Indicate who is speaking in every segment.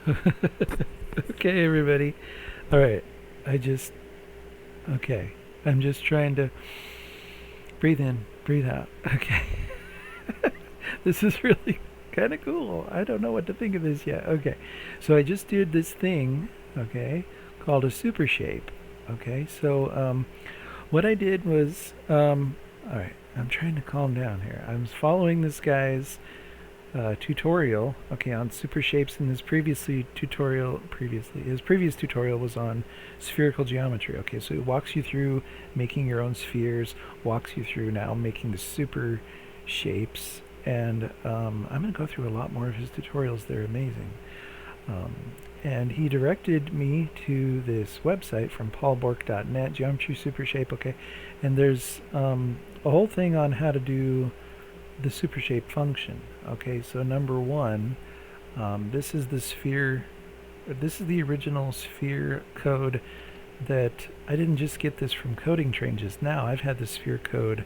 Speaker 1: Okay, everybody. All right. Okay. I'm just trying to breathe in, breathe out. Okay. This is really kind of cool. I don't know what to think of this yet. Okay. So I just did this thing, okay, called a super shape. Okay. So what I did was, all right, I'm trying to calm down here. I was following this guy's tutorial, okay, on super shapes. In his his previous tutorial was on spherical geometry. Okay, so it walks you through making your own spheres, walks you through now making the super shapes, and I'm going to go through a lot more of his tutorials. They're amazing. Um, and he directed me to this website from paulbork.net, Geometry Super Shape, okay, and there's a whole thing on how to do the super shape function. Okay, so number one, this is the sphere. This is the original sphere code that I didn't just get this from coding train just now. I've had the sphere code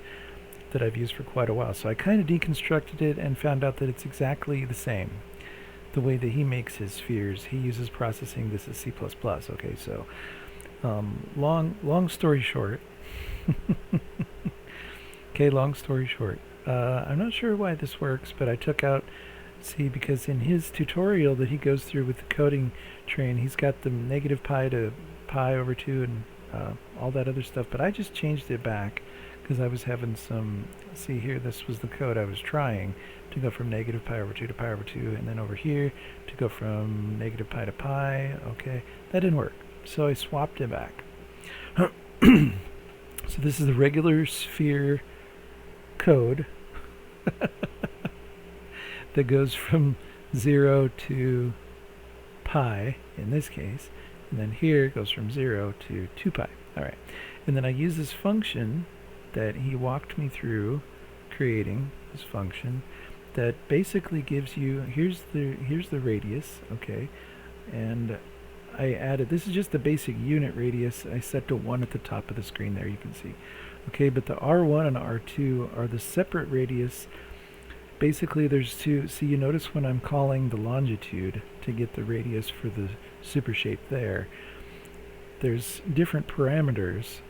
Speaker 1: that I've used for quite a while. So I kind of deconstructed it and found out that it's exactly the same. The way that he makes his spheres, he uses processing. This is C++. Okay, so long story short. Okay, long story short. I'm not sure why this works, but I took out, see, because in his tutorial that he goes through with the coding train, he's got the negative pi to pi over 2 and all that other stuff, but I just changed it back because I was having some, see here, this was the code I was trying to go from negative pi over 2 to pi over 2, and then over here to go from negative pi to pi. Okay, that didn't work, so I swapped it back. So this is the regular sphere code that goes from 0 to pi in this case, and then here it goes from 0 to 2 pi. All right, and then I use this function that he walked me through creating, this function that basically gives you, here's the radius, okay, and I added, this is just the basic unit radius. I set to 1 at the top of the screen there, you can see. Okay, but the R1 and R2 are the separate radius. Basically there's two, see, you notice when I'm calling the longitude to get the radius for the super shape there, there's different parameters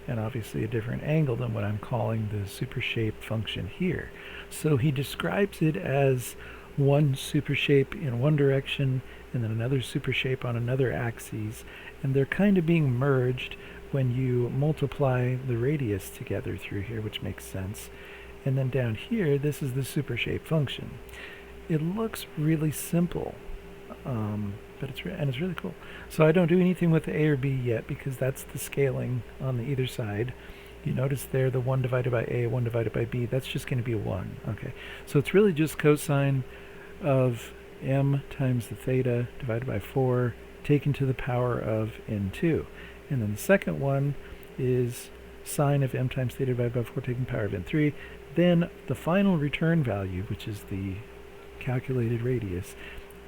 Speaker 1: and obviously a different angle than what I'm calling the super shape function here. So he describes it as one super shape in one direction and then another super shape on another axis, and they're kind of being merged when you multiply the radius together through here, which makes sense. And then down here, this is the super shape function. It looks really simple, but it's really cool. So I don't do anything with the A or B yet because that's the scaling on the either side. You notice there the 1 divided by A, 1 divided by B, that's just going to be a 1. Okay, so it's really just cosine of m times the theta divided by 4 taken to the power of n2. And then the second one is sine of m times theta divided by 4 taken to the power of n3. Then the final return value, which is the calculated radius,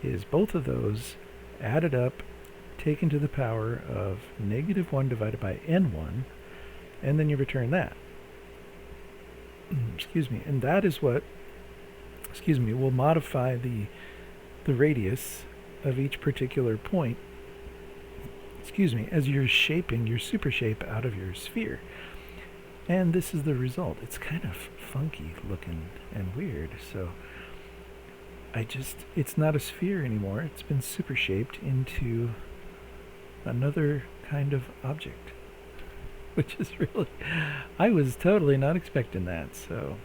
Speaker 1: is both of those added up, taken to the power of negative 1 divided by n1, and then you return that. Excuse me. And that is what, will modify the radius of each particular point, as you're shaping your super shape out of your sphere. And this is the result. It's kind of funky looking and weird, so it's not a sphere anymore. It's been super shaped into another kind of object, which is really, I was totally not expecting that, so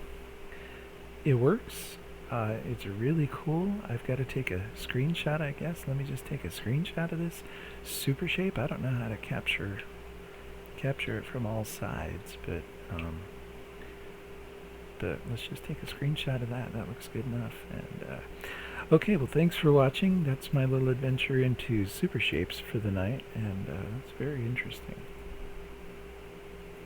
Speaker 1: it works. It's really cool. I've got to take a screenshot, I guess. Let me just take a screenshot of this super shape. I don't know how to capture it from all sides, but let's just take a screenshot of that. That looks good enough. And okay, well, thanks for watching. That's my little adventure into super shapes for the night, and it's very interesting.